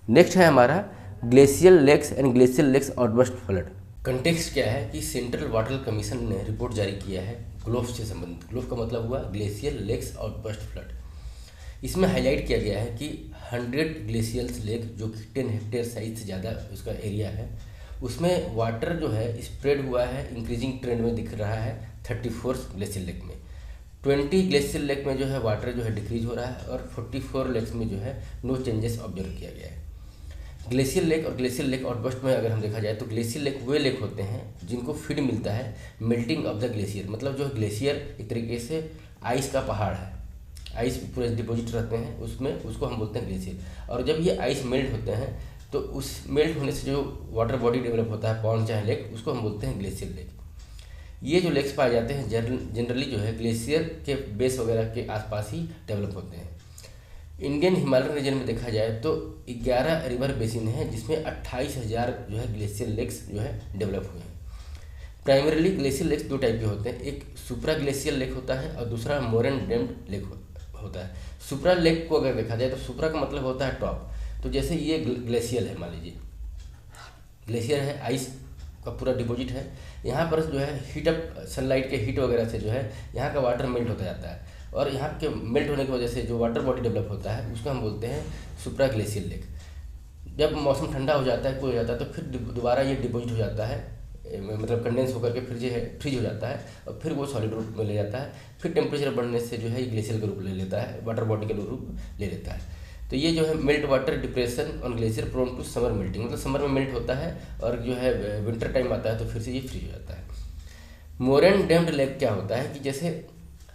Next है हमारा glacial lakes and glacial lakes outburst flood. Context क्या है कि सेंट्रल वाटर कमीशन ने रिपोर्ट जारी किया है ग्लोफ से संबंधित। ग्लोफ का मतलब हुआ ग्लेशियल लेक्स आउटबर्स्ट फ्लड। इसमें हाईलाइट किया गया है कि 100 ग्लेशियल्स लेक जो कि 10 हेक्टेयर साइज से ज़्यादा उसका एरिया है, उसमें वाटर जो है स्प्रेड हुआ है, इंक्रीजिंग ट्रेंड में दिख रहा है 34 ग्लेशियल लेक में। 20 ग्लेशियल लेक में जो है वाटर जो है डिक्रीज हो रहा है और 44 लेक्स में जो है नो चेंजेस ऑब्जर्व किया गया है। ग्लेशियल लेक और ग्लेशियल लेक आउटबर्स्ट में अगर हम देखा जाए तो ग्लेशियल लेक वे लेक होते हैं जिनको फीड मिलता है मेल्टिंग ऑफ द ग्लेशियर। मतलब जो ग्लेशियर एक तरीके से आइस का पहाड़ है, आइस पूरे डिपोजिट रहते हैं उसमें, उसको हम बोलते हैं ग्लेशियर। और जब ये आइस मेल्ट होते हैं तो उस मेल्ट होने से जो वाटर बॉडी डेवलप होता है, पॉन्ड चाहे लेक, उसको हम बोलते हैं ग्लेशियल लेक। ये जो लेक्स पाए जाते हैं जनरली जो है ग्लेशियर के बेस वगैरह के आसपास ही डेवलप होते हैं। इंडियन हिमालयन रीजन में देखा जाए तो 11 रिवर बेसिन है जिसमें 28,000 जो है ग्लेशियल लेक्स जो है डेवलप हुए हैं। प्राइमरीली ग्लेशियल लेक्स दो टाइप के होते हैं, एक सुप्रा ग्लेशियल लेक होता है और दूसरा मोरन डैम्ड लेक होता है। सुप्रा लेक को अगर देखा जाए तो सुप्रा का मतलब होता है टॉप। तो जैसे ये ग्लेशियल है, मान लीजिए ग्लेशियर है, आइस का पूरा डिपॉजिट है, यहाँ पर जो है हीट अप सनलाइट के हीट वगैरह से जो है यहाँ का वाटर मेल्ट होता जाता है और यहाँ के मेल्ट होने की वजह से जो वाटर बॉडी डेवलप होता है उसको हम बोलते हैं सुप्रा ग्लेशियल लेक। जब मौसम ठंडा हो जाता है, कूल हो जाता है, तो फिर दोबारा ये डिपॉजिट हो जाता है, मतलब कंडेंस होकर के फिर जो है फ्रीज हो जाता है और फिर वो सॉलिड रूप में ले जाता है। फिर टेम्परेचर बढ़ने से जो है ये ग्लेशियल का रूप ले लेता है, वाटर बॉडी का रूप ले लेता है। तो ये जो है melt water depression on glacier prone to summer melting, मतलब समर में मेल्ट होता है और जो है विंटर टाइम आता है तो फिर से ये फ्रीज हो जाता है। मोरन डैम्ड लेक क्या होता है कि जैसे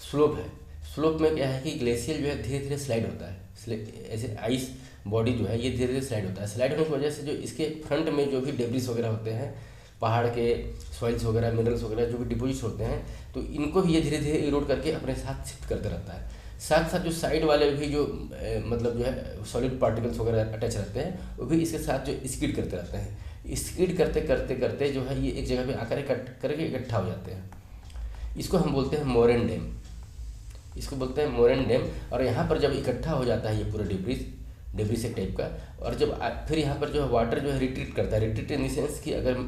स्लोप है, स्लोप में क्या है कि ग्लेशियर जो है धीरे धीरे स्लाइड होता है, ऐसे आइस बॉडी जो है ये धीरे धीरे स्लाइड होता है। स्लाइड होने की वजह से जो इसके फ्रंट में जो भी डेब्रिस वगैरह होते हैं, पहाड़ के सॉइल्स वगैरह, मिनरल्स वगैरह जो भी डिपोजिट्स होते हैं, तो इनको भी ये धीरे धीरे इरोड करके अपने साथ शिफ्ट करते रहता है। साथ साथ जो साइड वाले भी जो मतलब जो है सॉलिड पार्टिकल्स वगैरह अटैच रहते हैं वो भी इसके साथ जो स्कीड करते रहते हैं। स्कीड करते करते करते जो है ये एक जगह पे आकर करके इकट्ठा हो जाते हैं। इसको हम बोलते हैं मोरन डैम, इसको बोलते हैं मोरन डैम। और यहाँ पर जब इकट्ठा हो जाता है ये पूरा डेब्रिस एक टाइप का, और जब फिर यहाँ पर जो है वाटर जो है रिट्रीट करता है, रिट्रीट इन द सेंस कि अगर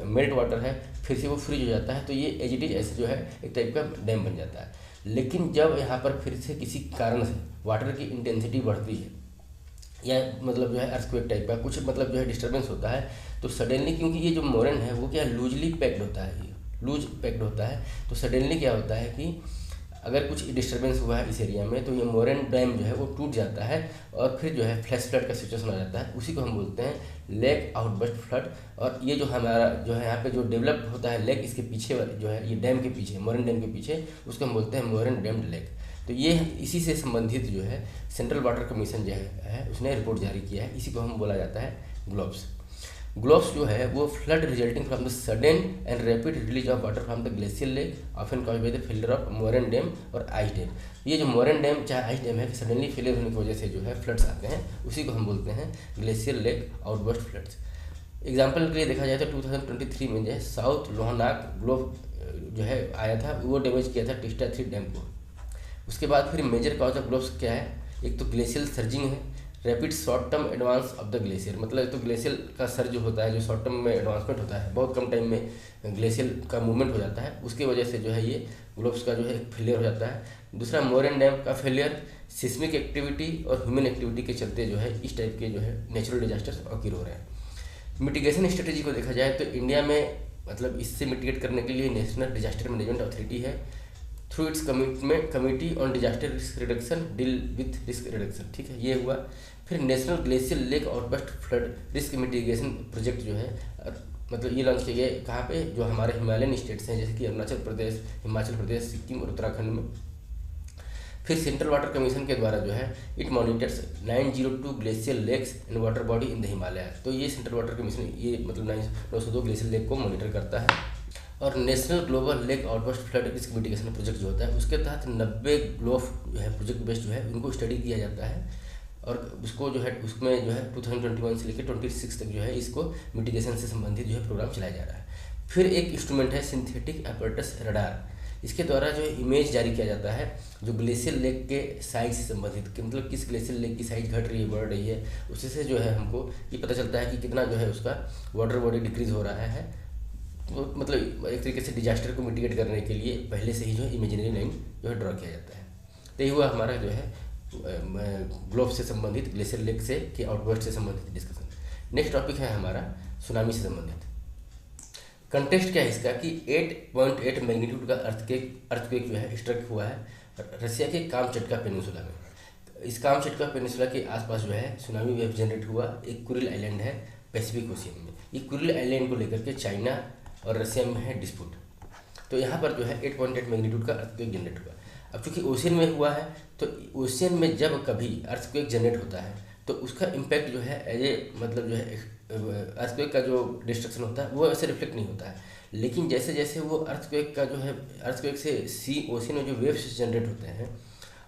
मेल्ट वाटर है फिर से वो फ्रीज हो जाता है, तो ये एज इट इज ऐसे जो है एक टाइप का डैम बन जाता है। लेकिन जब यहाँ पर फिर से किसी कारण से वाटर की इंटेंसिटी बढ़ती है या मतलब जो है अर्थक्वेक टाइप का कुछ मतलब जो है डिस्टर्बेंस होता है, तो सडनली, क्योंकि ये जो मोरन है वो क्या लूजली पैक्ड होता है, ये लूज पैक्ड होता है, तो सडनली क्या होता है कि अगर कुछ डिस्टर्बेंस हुआ है इस एरिया में तो ये मोरन डैम जो है वो टूट जाता है और फिर जो है फ्लैश फ्लड का सिचुएशन आ जाता है। उसी को हम बोलते हैं लेक आउटबर्स्ट फ्लड। और ये जो हमारा जो है यहाँ पे जो डेवलप होता है लेक, इसके पीछे जो है ये डैम के पीछे, मोरन डैम के पीछे, उसको हम बोलते हैं मोरन डैम्ड लेक। तो ये इसी से संबंधित जो है सेंट्रल वाटर कमीशन जो है उसने रिपोर्ट जारी किया है, इसी को हम बोला जाता है ग्लोब्स। ग्लोब्स जो है वो flood resulting from the sudden and rapid release of water from the glacial lake often caused by the failure of moraine dam और आइस डैम। ये जो मोरन डैम चाहे आइस डैम है कि सडनली फेलियर होने की वजह से जो है फ्लड्स आते हैं, उसी को हम बोलते हैं glacial lake outburst floods. Example के लिए देखा जाए तो 2023 में जो है साउथ लोहनाक ग्लोब जो है आया था, वो डैमेज किया था टिस्टा 3 डैम को। उसके बाद फिर मेजर कॉज ऑफ ग्लोब्स क्या है, एक तो ग्लेशियल सर्जिंग है, rapid short term advance of the glacier, मतलब तो ग्लेशियल का सर्ज होता है जो शॉर्ट टर्म में एडवांसमेंट होता है, बहुत कम टाइम में ग्लेशियल का मूवमेंट हो जाता है, उसकी वजह से जो है ये ग्लोब्स का जो है फेलियर हो जाता है। दूसरा मोरन डैम का फेलियर सिस्मिक एक्टिविटी और ह्यूमन एक्टिविटी के चलते जो है इस टाइप के जो है नेचुरल डिजास्टर्स ऑक्यूर हो रहे हैं। मिटिगेशन स्ट्रेटेजी को देखा जाए तो इंडिया में मतलब इससे मिटिगेट करने के लिए नेशनल डिजास्टर मैनेजमेंट अथॉरिटी है, through it's committee on disaster risk reduction deal with risk reduction, ठीक है, ये हुआ। फिर national glacial lake outburst flood risk mitigation project जो है मतलब ये लॉन्च किया गया कहाँ पे, जो हमारे हिमालयन स्टेट्स हैं जैसे कि अरुणाचल प्रदेश, हिमाचल प्रदेश, सिक्किम और उत्तराखंड में। फिर सेंट्रल वाटर कमीशन के द्वारा जो है it monitors 902 glacial lakes and water body in the Himalaya. तो ये सेंट्रल वाटर कमीशन ये मतलब 902 ग्लेशियल लेक को मॉनिटर करता है। और national global lake outburst flood risk mitigation project जो होता है उसके तहत 90 ग्लोफ जो है प्रोजेक्ट बेस्ड जो है उनको स्टडी किया जाता है और उसको जो है उसमें जो है 2021 से लेकर 26 तक जो है इसको मिटिगेशन से संबंधित जो है प्रोग्राम चलाया जा रहा है। फिर एक इंस्ट्रूमेंट है सिंथेटिक एपर्टस रडार। इसके द्वारा जो है इमेज जारी किया जाता है जो ग्लेशियर लेक के साइज से संबंधित, कि मतलब किस ग्लेशियर लेक की साइज घट रही है, बढ़ रही है, उसी से जो है हमको ये पता चलता है कि कितना जो है उसका वाटर बॉडी डिक्रीज हो रहा है। तो मतलब एक तरीके से डिजास्टर को मिटिगेट करने के लिए पहले से ही जो है इमेजिनरी लाइन जो है ड्रॉ किया जाता है। तो ये हुआ हमारा जो है ग्लोब से संबंधित, ग्लेशियर लेक से कि आउटबर्स्ट से संबंधित डिस्कशन। नेक्स्ट टॉपिक है हमारा सुनामी से संबंधित। कंटेक्स्ट क्या है इसका कि 8.8 मैग्नीट्यूड का अर्थक्वेक जो है स्ट्रक हुआ है रसिया के कामचटका पेनिनसुला में। इस कामचटका पेनिनसुला के आसपास जो है सुनामी वेव जनरेट हुआ। एक कुरिल आइलैंड है पैसिफिक ओशियन में। ये कुरिल आइलैंड को लेकर के चाइना और रसिया में है डिस्प्यूट। तो यहाँ पर जो है 8.8 मैग्नीट्यूड का अर्थक्वेक जनरेट हुआ। अब चूंकि ओशियन में हुआ है तो ओशियन में जब कभी अर्थक्वेक जनरेट होता है तो उसका इम्पैक्ट जो है एज ए मतलब जो है अर्थक्वेक का जो डिस्ट्रक्शन होता है वो ऐसे रिफ्लेक्ट नहीं होता है। लेकिन जैसे जैसे वो अर्थक्वेक का जो है अर्थक्वेक से ओशियन में जो वेव्स जनरेट होते हैं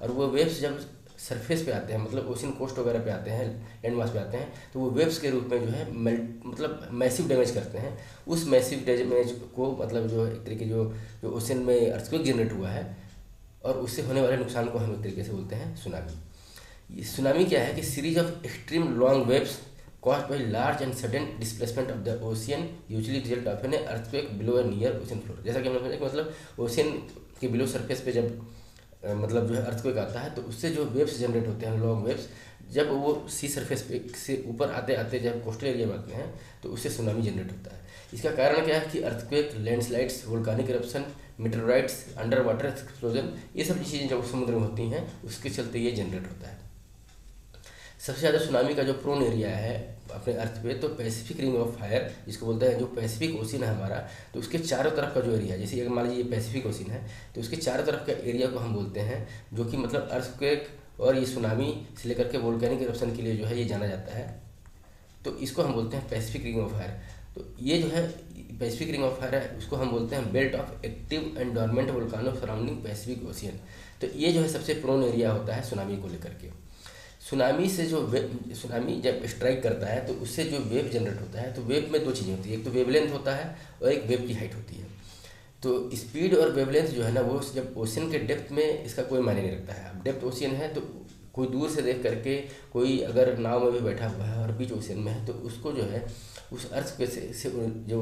और वो वेव्स जब सरफेस पे आते हैं, मतलब ओशियन कोस्ट वगैरह पे आते हैं, लैंड मास पे आते हैं, तो वो वेव्स के रूप में जो है मतलब मैसिव डैमेज करते हैं। उस मैसिव डैमेज को मतलब जो एक तरीके जो ओशियन में अर्थक्वेक जनरेट हुआ है और उससे होने वाले नुकसान को हम एक तरीके से बोलते हैं सुनामी। ये सुनामी क्या है कि series of extreme long waves caused by large and sudden displacement of the ocean usually result of an earthquake below a near ocean floor। जैसा कि हमने समझा कि मतलब ओशियन के बिलो सरफेस पे जब मतलब जो है अर्थक्वेक आता है तो उससे जो वेव्स जनरेट होते हैं लॉन्ग वेव्स, जब वो सी सरफेस पे से ऊपर आते आते जब कोस्टल एरिया में आते हैं तो उससे सुनामी जनरेट होता है। इसका कारण क्या है कि earthquake, landslides, volcanic eruption, meteorites, under water explosion, ये सब चीज़ें जब समुद्र में होती हैं उसके चलते ये जनरेट होता है। सबसे ज़्यादा सुनामी का जो प्रोन एरिया है अपने अर्थ पे तो पैसिफिक रिंग ऑफ फायर जिसको बोलते हैं, जो पैसिफिक ओशियन है हमारा, तो उसके चारों तरफ का जो एरिया है, जैसे अगर मान लीजिए ये पैसिफिक ओशियन है तो उसके चारों तरफ का एरिया को हम बोलते हैं, जो कि मतलब अर्थक्वेक और ये सुनामी से लेकर के वोल्केनिक इरप्शन के लिए जो है ये जाना जाता है। तो इसको हम बोलते हैं पैसिफिक रिंग ऑफ फायर। तो ये जो है पैसिफिक रिंग ऑफ फायर है उसको हम बोलते हैं belt of active and dormant volcano surrounding Pacific Ocean. तो ये जो है सबसे प्रोन एरिया होता है सुनामी को लेकर के। सुनामी से जो सुनामी जब स्ट्राइक करता है तो उससे जो वेव जनरेट होता है, तो वेव में दो चीज़ें होती है, एक तो वेवलेंथ होता है और एक वेव की हाइट होती है। तो स्पीड और वेवलेंथ जो है ना वो जब ओशियन के डेप्थ में इसका कोई मायने नहीं रखता है। अब डेप्थ ओशियन है तो कोई दूर से देख करके कोई अगर नाव में भी बैठा हुआ है और बीच ओशियन में है तो उसको जो है उस अर्थ पे से जो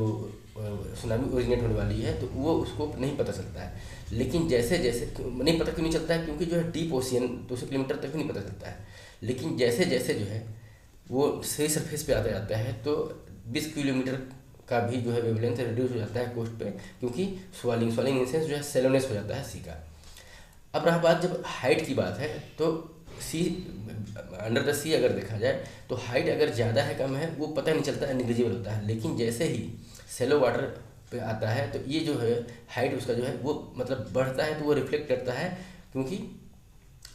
सुनामी ओरिजिनेट होने वाली है तो वो उसको नहीं पता चलता है। लेकिन जैसे जैसे नहीं पता क्यों नहीं चलता है, क्योंकि जो है डीप ओशियन 200 किलोमीटर तक भी नहीं पता चलता है। लेकिन जैसे जैसे जो है वो सही सरफेस पे आता जाता है तो 20 किलोमीटर का भी जो है वेवलेंथ रिड्यूस हो जाता है कोस्ट पे, क्योंकि स्वेलिंग इन सेंस जो है सेलोनेस हो जाता है सी का। अब रहा बात जब हाइट की बात है तो सी अंडर द सी अगर देखा जाए तो हाइट अगर ज़्यादा है कम है वो पता नहीं चलता है, निग्लिजिबल होता है। लेकिन जैसे ही सेलो वाटर पे आता है तो ये जो है हाइट उसका जो है वो मतलब बढ़ता है तो वो रिफ्लेक्ट करता है, क्योंकि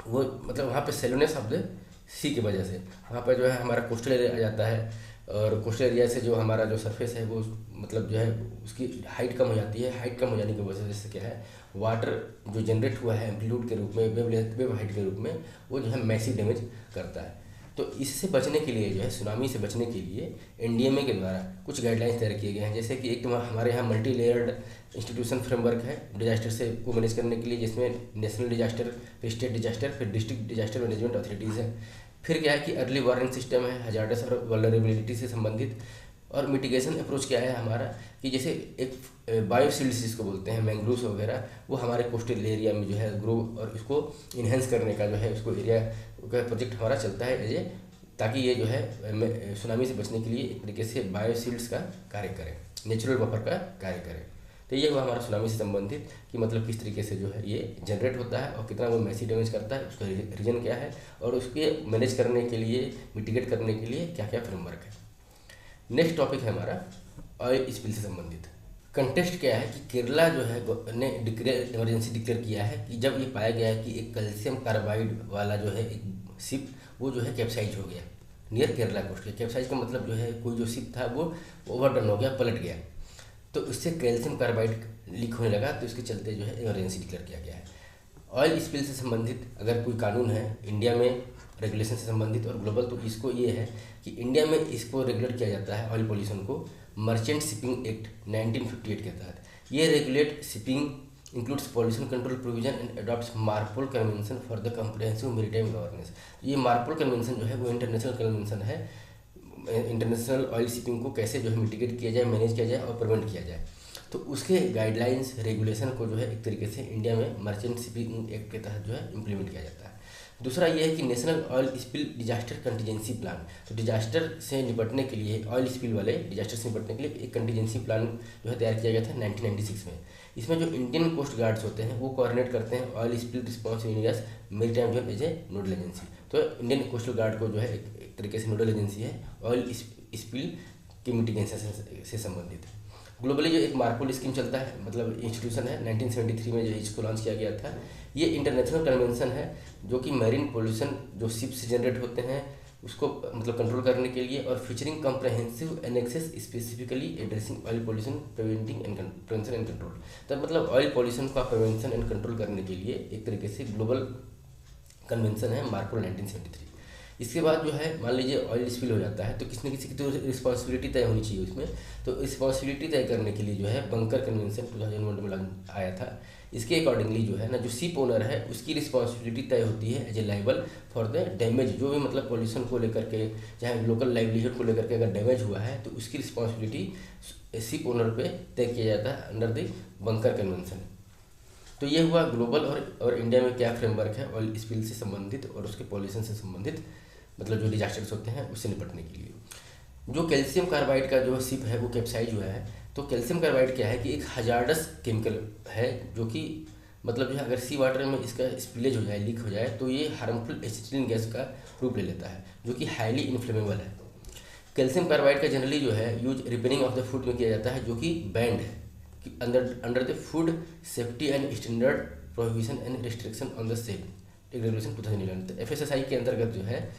वो मतलब वहाँ पे सेलोनेस ऑफ द सी की वजह से वहाँ पर जो है हमारा कोस्टल एरिया आ जाता है और कोस्टल एरिया से जो हमारा जो सरफेस है वो मतलब जो है उसकी हाइट कम हो जाती है। हाइट कम हो जाने की वजह से क्या है वाटर जो जनरेट हुआ है एम्पलीट्यूड के रूप में, वेव हाइट के रूप में, वो जो है मैसिव डैमेज करता है। तो इससे बचने के लिए जो है सुनामी से बचने के लिए एनडीएमए के द्वारा कुछ गाइडलाइंस तैयार किए गए हैं। जैसे कि एक तो हमारे यहाँ मल्टी लेयर्ड इंस्टीट्यूशन फ्रेमवर्क है डिजास्टर से को मैनेज करने के लिए, जिसमें नेशनल डिजास्टर, फिर स्टेट डिजास्टर, फिर डिस्ट्रिक्ट डिजास्टर मैनेजमेंट अथॉरिटीज़ है। फिर क्या है कि अर्ली वार्निंग सिस्टम है हजार्डस और वल्नरेबिलिटी से संबंधित। और मिटिगेशन अप्रोच क्या है हमारा कि जैसे एक बायोशील्ड्स जिसको बोलते हैं मैंग्रोव्स वगैरह, वो हमारे कोस्टल एरिया में जो है ग्रो और इसको इन्हेंस करने का जो है उसको एरिया का प्रोजेक्ट हमारा चलता है एज ए, ताकि ये जो है सुनामी से बचने के लिए एक तरीके से बायोशील्ड्स का कार्य करें, नेचुरल बफर का कार्य करें। तो ये हुआ हमारा सुनामी से संबंधित कि मतलब किस तरीके से जो है ये जनरेट होता है और कितना वो मैसिव डैमेज करता है, उसका रीजन क्या है और उसके मैनेज करने के लिए, मिटिगेट करने के लिए क्या क्या फ्रेमवर्क है। नेक्स्ट टॉपिक है हमारा ऑयल स्पिल से संबंधित। कंटेक्स्ट क्या है कि केरला जो है ने इमरजेंसी डिक्लेयर किया है कि जब ये पाया गया है कि एक कैल्शियम कार्बाइड वाला जो है एक शिप वो जो है कैप्साइज हो गया नियर केरला कोस्ट। कैप्साइज का मतलब जो है कोई जो शिप था वो ओवरटर्न हो गया, पलट गया, तो उससे कैल्शियम कार्बाइड लीक होने लगा, तो इसके चलते जो है इमरजेंसी डिक्लेयर किया गया है। ऑयल स्पिल से संबंधित अगर कोई कानून है इंडिया में रेगुलेशन से संबंधित और ग्लोबल, तो इसको ये है कि इंडिया में इसको रेगुलेट किया जाता है ऑयल पोल्यूशन को मर्चेंट शिपिंग एक्ट 1958 के तहत। ये regulate shipping includes pollution control provision and adopts MARPOL convention for the comprehensive maritime governance. ये मार्पोल कन्वेंशन जो है वो इंटरनेशनल कन्वेंशन है, इंटरनेशनल ऑयल शिपिंग को कैसे जो है मिटिगेट किया जाए, मैनेज किया जाए और प्रिवेंट किया जाए। तो उसके गाइडलाइंस रेगुलेशन को जो है एक तरीके से इंडिया में मर्चेंट शिपिंग एक्ट के तहत जो है इम्प्लीमेंट किया जाता है। दूसरा ये है कि national oil spill disaster contingency plan. तो डिजास्टर से निपटने के लिए, ऑयल स्पिल वाले डिजास्टर से निपटने के लिए एक कंटीजेंसी प्लान जो है तैयार किया गया था 1996 में। इसमें जो इंडियन कोस्ट गार्ड्स होते हैं वो कोऑर्डिनेट करते हैं oil spill response in India's maritime zone as a nodal agency. तो इंडियन कोस्टल गार्ड को जो है एक तरीके से नोडल एजेंसी है ऑयल स्पिल की मिटिगेशन से संबंधित। ग्लोबली जो एक मार्पोल स्कीम चलता है, मतलब इंस्टीट्यूशन है, 1973 में जो इसको लॉन्च किया गया था। ये इंटरनेशनल कन्वेंशन है जो कि मैरीन पोल्यूशन जो शिप से जनरेट होते हैं उसको मतलब कंट्रोल करने के लिए, और featuring comprehensive annexes specifically addressing oil pollution preventing and prevention and control. तब मतलब ऑयल पोल्यूशन का प्रिवेंशन एंड कंट्रोल करने के लिए एक तरीके से ग्लोबल कन्वेंशन है मार्पोल 1973। इसके बाद जो है मान लीजिए ऑयल स्पिल हो जाता है तो किसी न किसी की तो रिस्पॉन्सिबिलिटी तय होनी चाहिए उसमें। तो रिस्पॉन्सिबिलिटी तय करने के लिए जो है बंकर कन्वेंशन 2001 में आया था। इसके अकॉर्डिंगली जो है ना, जो शिप ओनर है उसकी रिस्पॉन्सिबिलिटी तय होती है as a liable for the damage. जो भी मतलब पॉल्यूशन को लेकर के, चाहे लोकल लाइवलीहुड को लेकर के अगर डैमेज हुआ है तो उसकी रिस्पॉन्सिबिलिटी शिप ओनर पे तय किया जाता है अंडर द बंकर कन्वेंशन। तो ये हुआ ग्लोबल और इंडिया में क्या फ्रेमवर्क है ऑयल स्पिल से संबंधित और उसके पॉल्यूशन से संबंधित, मतलब जो डिजास्टर्स होते हैं उससे निपटने के लिए। जो कैल्शियम कार्बाइड का जो शिप है वो कैप्साइज हुआ है। तो कैल्शियम कार्बाइड क्या है कि एक हजार्डस केमिकल है जो कि मतलब जो है अगर सी वाटर में इसका स्पिलेज हो जाए, लीक हो जाए तो ये हार्मफुल एसिटिलीन गैस का रूप ले लेता है जो कि हाईली इन्फ्लेमेबल है। कैल्शियम कार्बाइड का जनरली जो है use repairing of the food में किया जाता है जो कि बैंड है कि under the food safety and standard prohibition and restriction on the safe regulation 2011। तो FSSAI के अंतर्गत जो है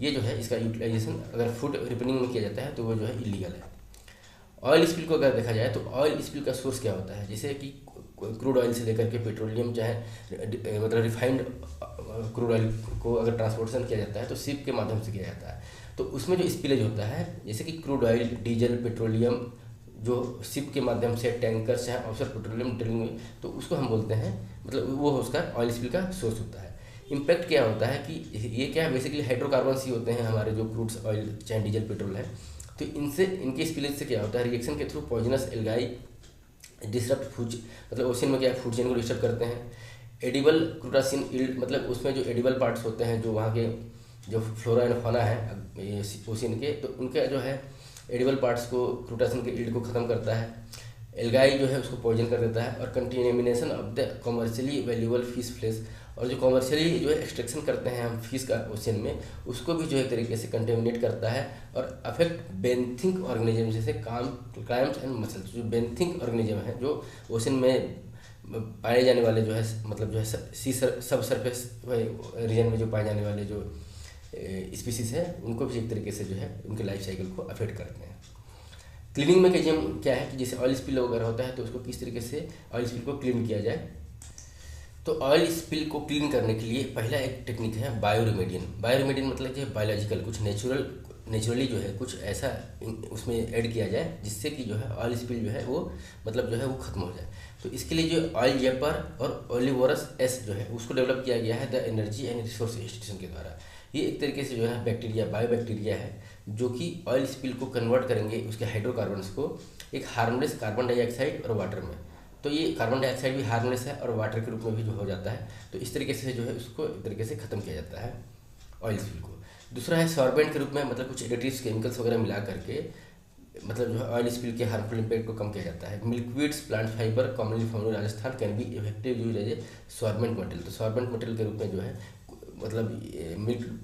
ये जो है इसका यूटिलाइजेशन अगर फूड रिपेयरिंग में किया जाता है तो वो जो है इलीगल है। ऑयल स्पिल को अगर देखा जाए तो ऑयल स्पिल का सोर्स क्या होता है, जैसे कि क्रूड ऑयल से लेकर के पेट्रोलियम, चाहे मतलब रिफाइंड क्रूड ऑयल को अगर ट्रांसपोर्टेशन किया जाता है तो शिप के माध्यम से किया जाता है। तो उसमें जो स्पिलेज होता है जैसे कि क्रूड ऑयल, डीजल, पेट्रोलियम जो शिप के माध्यम से टैंकर चाहे ऑफशोर पेट्रोलियम ड्रिलिंग में, तो उसको हम बोलते हैं मतलब वो उसका ऑयल स्पिल का सोर्स होता है। इम्पैक्ट क्या होता है कि ये क्या बेसिकली हाइड्रोकार्बन्स ही होते हैं हमारे जो क्रूड्स ऑयल चाहे डीजल पेट्रोल है। तो इनसे इनके स्पिलेज से क्या होता है, रिएक्शन के through poisonous algae disturb food, मतलब ओशन में क्या फूड चेन को डिस्टर्ब करते हैं। एडिबल क्रूटासिन इल्ड, मतलब उसमें जो एडिबल पार्ट्स होते हैं जो वहाँ के जो फ्लोरा एंड फौना है ओशन के, तो उनके जो है एडिबल पार्ट्स को क्रूटासिन के इल्ड को ख़त्म करता है। एल्गाई जो है उसको पॉइजन कर देता है। और contamination of the commercially valuable fish flesh, और जो कमर्शियली जो है एक्सट्रैक्शन करते हैं हम फिश का ओशन में, उसको भी जो है तरीके से कंटेमिनेट करता है और अफेक्ट बेंथिंग ऑर्गेनिज्म जैसे क्लाइम्स एंड मसल्स। जो बेंथिंग ऑर्गेनिज्म है जो ओशन में पाए जाने वाले जो है मतलब जो है सी सब सरफेस रीजन में जो पाए जाने वाले जो स्पीसीज है उनको भी एक तरीके से जो है उनके लाइफ साइकिल को अफेक्ट करते हैं। क्लीनिंग में क्या है कि जैसे ऑयल स्पिल वगैरह होता है तो उसको किस तरीके से ऑयल स्पिल को क्लीन किया जाए। तो ऑयल स्पिल को क्लीन करने के लिए पहला एक टेक्निक है बायोरिमेडियन। बायोरिमेडियन मतलब कि बायोलॉजिकल, कुछ नेचुरली जो है कुछ ऐसा उसमें ऐड किया जाए जिससे कि जो है ऑयल स्पिल जो है वो मतलब जो है वो खत्म हो जाए। तो इसके लिए जो ऑयल जेपर और ओलिवोरस एस जो है उसको डेवलप किया गया है the energy and resource institution के द्वारा। ये एक तरीके से जो है बैक्टीरिया, बायोबैक्टीरिया है जो कि ऑयल स्पिल को कन्वर्ट करेंगे उसके हाइड्रोकार्बन्स को एक हार्मलेस कार्बन डाइऑक्साइड और वाटर में। तो ये कार्बन डाइऑक्साइड भी हार्मलेस है और वाटर के रूप में भी जो हो जाता है। तो इस तरीके से जो है उसको एक तरीके से ख़त्म किया जाता है ऑयल स्पिल को। दूसरा है सॉर्बेंट के रूप में, मतलब कुछ एडिटिव्स केमिकल्स वगैरह मिला करके मतलब जो है ऑयल स्पिल के हार्मफुल इम्पैक्ट को कम किया जाता है। Milkweeds plant fibre commonly found in Rajasthan can be effective use as a sorbent material. तो सॉर्बेंट मटेरियल के रूप में जो है मतलब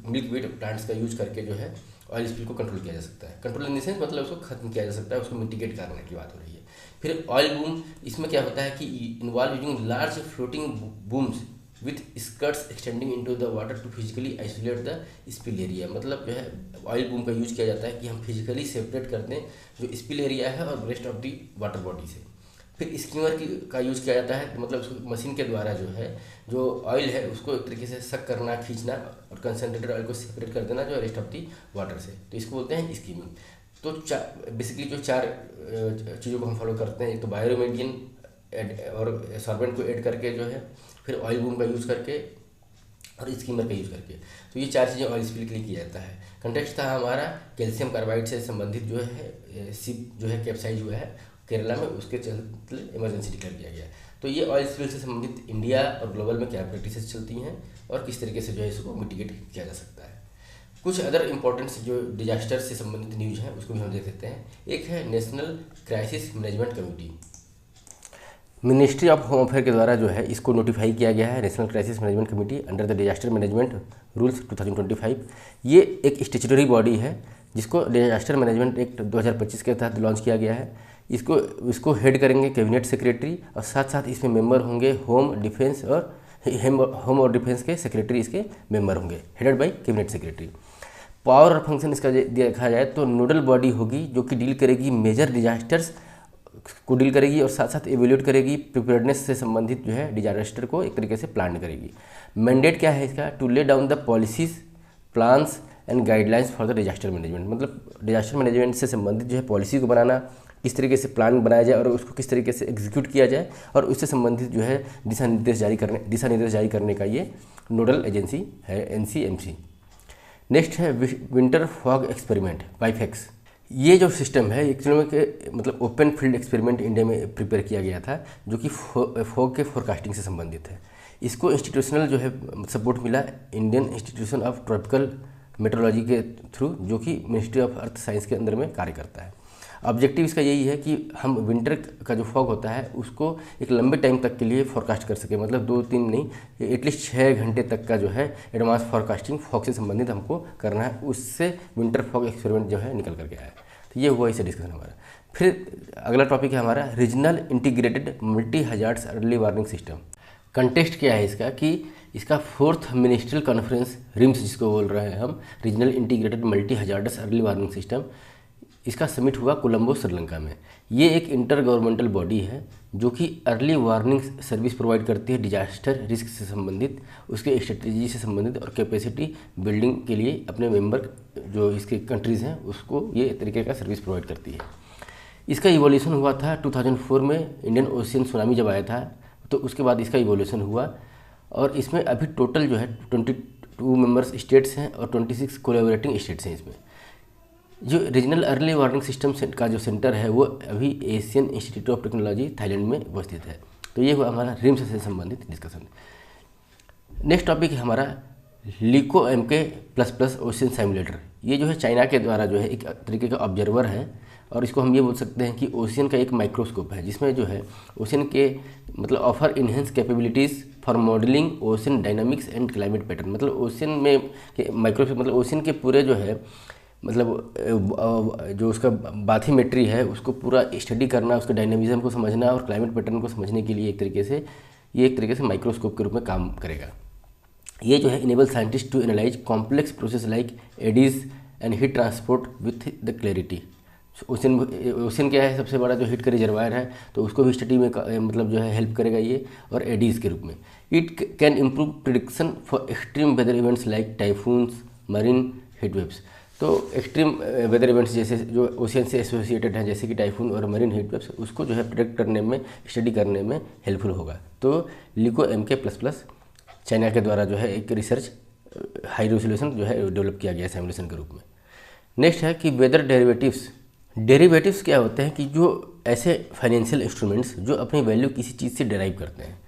मिल्कवीड प्लांट्स का यूज करके जो है ऑयल स्पिल को कंट्रोल किया जा सकता है। कंट्रोल इन द सेंस मतलब उसको खत्म किया जा सकता है, उसको मिटिगेट करने की बात हो रही है। फिर ऑयल बूम, इसमें क्या होता है कि involve using large floating booms with skirts extending into the water to physically isolate the spill area. मतलब जो है ऑयल बूम का यूज किया जाता है कि हम फिजिकली सेपरेट कर दें जो स्पिल एरिया है और rest of the water body से। फिर स्कीमर का यूज किया जाता है, मतलब उसको मशीन के द्वारा जो है जो ऑयल है उसको एक तरीके से सक करना, खींचना और कंसनट्रेटेड ऑयल को सेपरेट कर देना जो रेस्ट ऑफ दी वाटर से। तो इसको बोलते हैं स्कीमिंग। तो बेसिकली जो चार चीज़ों को हम फॉलो करते हैं, एक तो बायोरिमेडियन और सॉल्वेंट को ऐड करके जो है फिर ऑयल बूम का यूज़ करके और स्कीमर का यूज़ करके। तो ये 4 चीज़ें ऑयल स्पिल के लिए किया जाता है। कंटेक्स्ट था हमारा कैल्शियम कार्बाइड से संबंधित जो है शिप जो है कैप्साइज हुआ है केरला में, उसके चलते इमरजेंसी डिक्लेयर किया गया। तो ये ऑयल स्पिल से संबंधित इंडिया और ग्लोबल में क्या प्रैक्टिसेस चलती हैं और किस तरीके से जो है इसको मिटिगेट किया जा सकता है। कुछ अदर इंपॉर्टेंट जो डिजास्टर से संबंधित न्यूज़ हैं उसको भी हम देख सकते हैं। एक है national crisis management committee, ministry of home affair के द्वारा जो है इसको नोटिफाई किया गया है, national crisis management committee under the disaster management rules 2025। ये एक स्टेचुटरी बॉडी है जिसको डिजास्टर मैनेजमेंट एक्ट 2025 के तहत लॉन्च किया गया है। इसको हेड करेंगे कैबिनेट सेक्रेटरी और साथ साथ इसमें मेंबर होंगे होम और डिफेंस के सेक्रेटरी इसके मेंबर होंगे, headed by cabinet secretary. Power और फंक्शन इसका देखा जाए तो नोडल बॉडी होगी जो कि डील करेगी मेजर डिजास्टर्स को डील करेगी और साथ साथ एवेल्यूएट करेगी प्रिपेयर्डनेस से संबंधित जो है डिजास्टर को एक तरीके से प्लान करेगी। मैंडेट क्या है इसका, to lay down the policies plans and guidelines for the disaster management. मतलब डिजास्टर मैनेजमेंट से संबंधित जो है पॉलिसी को बनाना, किस तरीके से प्लान बनाया जाए और उसको किस तरीके से एग्जीक्यूट किया जाए और उससे संबंधित जो है दिशा निर्देश जारी करने का ये नोडल एजेंसी है NCMC। नेक्स्ट है विंटर फॉग एक्सपेरिमेंट वाइफेक्स। ये जो सिस्टम है एक्चुअली में मतलब ओपन फील्ड एक्सपेरिमेंट इंडिया में प्रिपेयर किया गया था जो कि फॉग के फोरकास्टिंग से संबंधित है। इसको इंस्टीट्यूशनल जो है सपोर्ट मिला Indian institution of tropical metrology के थ्रू, जो कि मिनिस्ट्री ऑफ अर्थ साइंस के अंदर में कार्य करता है। ऑब्जेक्टिव इसका यही है कि हम विंटर का जो फॉग होता है उसको एक लंबे टाइम तक के लिए फोरकास्ट कर सके, मतलब 2-3 नहीं, एटलीस्ट 6 घंटे तक का जो है एडवांस फोरकास्टिंग फॉग से संबंधित हमको करना है। उससे विंटर फॉग एक्सपेरिमेंट जो है निकल करके आया। तो ये हुआ इससे डिस्कशन हमारा। फिर अगला टॉपिक है हमारा regional integrated multi hazards early warning system. Context क्या है इसका कि इसका 4th मिनिस्ट्रियल कॉन्फ्रेंस रिम्स जिसको बोल रहे हैं हम, regional integrated multi hazardous early warning system, इसका समिट हुआ कोलंबो श्रीलंका में। ये एक इंटर गवर्नमेंटल बॉडी है जो कि अर्ली वार्निंग सर्विस प्रोवाइड करती है डिजास्टर रिस्क से संबंधित, उसके स्ट्रेटजी से संबंधित और कैपेसिटी बिल्डिंग के लिए अपने मेंबर जो इसके कंट्रीज़ हैं उसको ये तरीके का सर्विस प्रोवाइड करती है। इसका इवोल्यूशन हुआ था 2004 में, इंडियन ओशियन सुनामी जब आया था तो उसके बाद इसका इवोल्यूशन हुआ और इसमें अभी टोटल जो है 22 मेंबर्स स्टेट्स हैं और 26 कोलैबोरेटिंग स्टेट्स हैं। इसमें जो रीजनल अर्ली वार्निंग सिस्टम का जो सेंटर है वो अभी Asian institute of technology Thailand में उपस्थित है। तो ये हुआ हमारा रिम्स से संबंधित डिस्कशन। नेक्स्ट टॉपिक है हमारा लिको MK++ ओशियन सिमुलेटर। ये जो है चाइना के द्वारा जो है एक तरीके का ऑब्जर्वर है और इसको हम ये बोल सकते हैं कि ओशियन का एक माइक्रोस्कोप है जिसमें जो है ओशियन के मतलब offer enhance capabilities for modelling ocean dynamics and climate pattern. मतलब ओशियन में माइक्रोस्कोप मतलब ओशियन के पूरे जो है मतलब जो उसका बाथिमेट्री है उसको पूरा स्टडी करना, उसके डायनेमिज्म को समझना और क्लाइमेट पैटर्न को समझने के लिए एक तरीके से माइक्रोस्कोप के रूप में काम करेगा। ये जो है enable scientist to analyse complex process like eddies and heat transport with the clarity. Ocean क्या है, सबसे बड़ा जो हीट का रिजर्वायर है, तो उसको भी स्टडी में मतलब जो है हेल्प करेगा ये, और एडीज के रूप में। It can improve prediction for extreme weather events like typhoons, marine heat waves. तो एक्सट्रीम वेदर इवेंट्स जैसे जो ओशियन से एसोसिएटेड हैं जैसे कि टाइफून और मरीन हीट वेव्स, उसको जो है प्रिडिक्ट करने में, स्टडी करने में हेल्पफुल होगा। तो लिको MK++ चाइना के द्वारा जो है एक रिसर्च हाई रेजोल्यूशन जो है डेवलप किया गया है सिमुलेशन के रूप में। नेक्स्ट है कि वेदर डेरिवेटिव्स क्या होते हैं कि जो ऐसे फाइनेंशियल इंस्ट्रूमेंट्स जो अपनी वैल्यू किसी चीज़ से डेराइव करते हैं।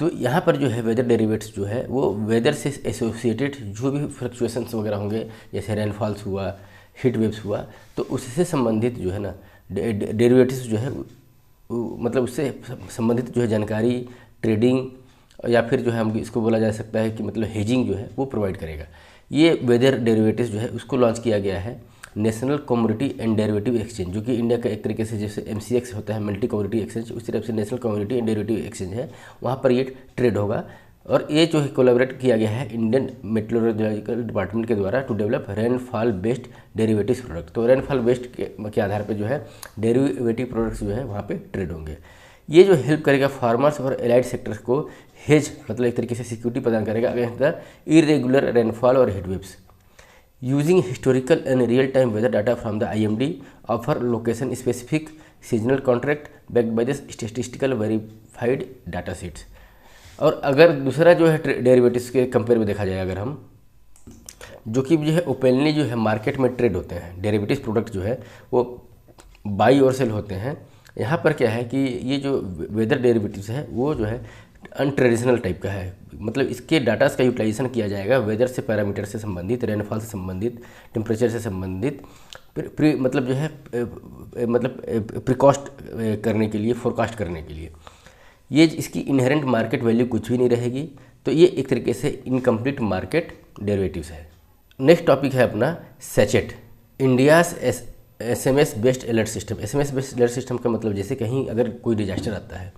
तो यहाँ पर जो है वेदर डेरिवेटिव्स जो है वो वेदर से एसोसिएटेड जो भी फ्लक्चुएशंस वगैरह होंगे, जैसे रेनफॉल्स हुआ, हीट वेव्स हुआ, तो उससे संबंधित जो है ना डेरिवेटिव्स जो है मतलब उससे संबंधित जो है जानकारी, ट्रेडिंग, या फिर जो है हम इसको बोला जा सकता है कि मतलब हेजिंग जो है वो प्रोवाइड करेगा। ये वेदर डेरिवेटिव्स जो है उसको लॉन्च किया गया है national commodity and derivative exchange, जो कि इंडिया का एक तरीके से जैसे MCX होता है मल्टी कमोडिटी एक्सचेंज, उस तरफ से national commodity and derivative exchange है, वहाँ पर ये ट्रेड होगा। और ये जो है कोलैबोरेट किया गया है इंडियन मेट्रोलॉजिकल डिपार्टमेंट के द्वारा to develop rainfall based derivative product. तो रेनफॉल बेस्ड के आधार पर जो है डेरिवेटिव प्रोडक्ट्स जो है वहाँ पर ट्रेड होंगे। ये जो हेल्प करेगा फार्मर्स और एलाइड सेक्टर्स को हेज मतलब एक तरीके से सिक्योरिटी प्रदान करेगा अगेंस्ट द इरेगुलर रेनफॉल और heat waves. Using historical and real time weather data from the IMD offer location specific seasonal contract backed by the statistical verified data sets. और अगर दूसरा जो है डेरिवेटिव्स के कंपेयर में देखा जाए, अगर हम जो कि जो है ओपनली जो है मार्केट में ट्रेड होते हैं, डेरिवेटिव्स प्रोडक्ट जो है वो बाई और सेल होते हैं। यहाँ पर क्या है कि ये जो वेदर डेरिवेटिव्स है वो जो है अनट्रेडिशनल टाइप का है, मतलब इसके डाटास का यूटिलाइजेशन किया जाएगा वेदर से, पैरामीटर से संबंधित, रेनफॉल से संबंधित, टेम्परेचर से संबंधित, मतलब जो है मतलब प्रिकॉस्ट करने के लिए, फोरकास्ट करने के लिए। ये इसकी इनहेरेंट मार्केट वैल्यू कुछ भी नहीं रहेगी, तो ये एक तरीके से इनकम्प्लीट मार्केट डेरिवेटिव्स है। नेक्स्ट टॉपिक है अपना sachet, India's SMS based alert system. SMS based alert system का मतलब जैसे कहीं अगर कोई डिजास्टर आता है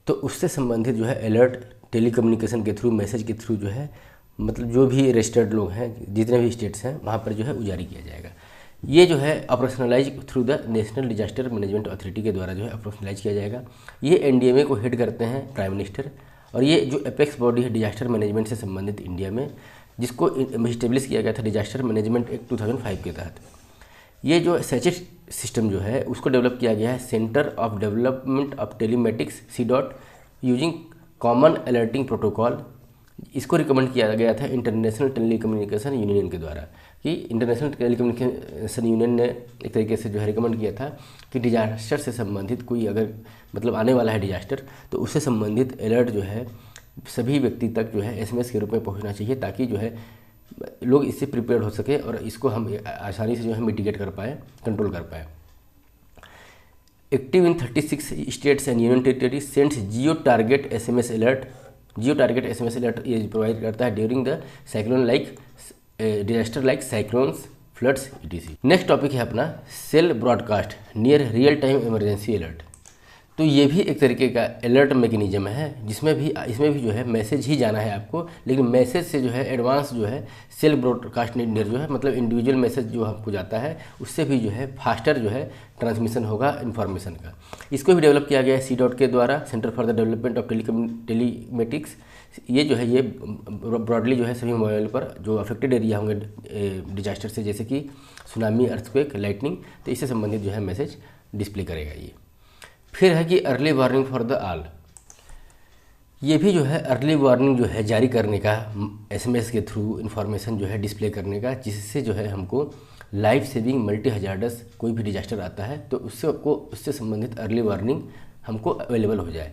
तो उससे संबंधित जो है अलर्ट टेलीकम्युनिकेशन के थ्रू, मैसेज के थ्रू जो है, मतलब जो भी रजिस्टर्ड लोग हैं, जितने भी स्टेट्स हैं, वहाँ पर जो है जारी किया जाएगा। ये जो है operationalise through the national disaster management authority के द्वारा जो है ऑपरेशनलाइज किया जाएगा। ये NDMA को हेड करते हैं प्राइम मिनिस्टर, और ये जो एपेक्स बॉडी है डिजास्टर मैनेजमेंट से संबंधित इंडिया में, जिसको इस्टेब्लिश किया गया था डिजास्टर मैनेजमेंट एक्ट 2005 के तहत। ये जो सेचेट सिस्टम जो है उसको डेवलप किया गया है centre of development of telematics C. Using common alerting protocol. इसको रिकमेंड किया गया था इंटरनेशनल टेलीकम्युनिकेशन यूनियन के द्वारा, कि इंटरनेशनल टेलीकम्युनिकेशन यूनियन ने एक तरीके से जो है रिकमेंड किया था कि डिजास्टर से संबंधित कोई अगर मतलब आने वाला है डिजास्टर, तो उससे संबंधित अलर्ट जो है सभी व्यक्ति तक जो है SMS के रूप में पहुंचना चाहिए, ताकि जो है लोग इससे प्रिपेयर हो सके और इसको हम आसानी से जो है मिटिगेट कर पाए, कंट्रोल कर पाए। Active in 36 states and union territory sends geo target SMS alert. Geo target SMS alert ये प्रोवाइड करता है during the cyclone like disaster like cyclones, floods etc। Next topic है अपना cell broadcast near real time emergency alert. तो ये भी एक तरीके का अलर्ट मैकेनिज्म है, जिसमें भी इसमें भी जो है मैसेज ही जाना है आपको, लेकिन मैसेज से जो है एडवांस जो है सेल ब्रॉडकास्ट नियर जो है मतलब इंडिविजुअल मैसेज जो हमको जाता है उससे भी जो है फास्टर जो है ट्रांसमिशन होगा इन्फॉर्मेशन का। इसको भी डेवलप किया गया है C. के द्वारा, centre for the development of telematics. ये जो है ये ब्रॉडली जो है सभी मोबाइल पर जो अफेक्टेड एरिया होंगे डिजास्टर से, जैसे कि सुनामी, अर्थक्वेक, लाइटनिंग, तो इससे संबंधित जो है मैसेज डिस्प्ले करेगा ये। फिर है कि early warning for the all. ये भी जो है अर्ली वार्निंग जो है जारी करने का, SMS के थ्रू इन्फॉर्मेशन जो है डिस्प्ले करने का, जिससे जो है हमको लाइफ सेविंग मल्टी हजार्डस कोई भी डिजास्टर आता है तो उससे संबंधित अर्ली वार्निंग हमको अवेलेबल हो जाए।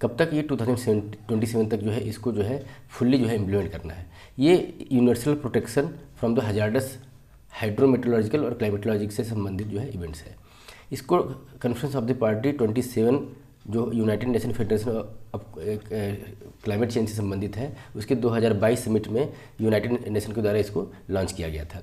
कब तक? ये 2027 तक जो है इसको जो है फुल्ली जो है इम्प्लीमेंट करना है। ये universal protection from the hazardous hydrometeorological और क्लाइमेटोलॉजिक से संबंधित जो है इवेंट्स है। इसको कॉन्फ्रेंस ऑफ द पार्टी 27 जो United nation federation of climate change से संबंधित है, उसके 2022 समिट में यूनाइटेड नेशन के द्वारा इसको लॉन्च किया गया था।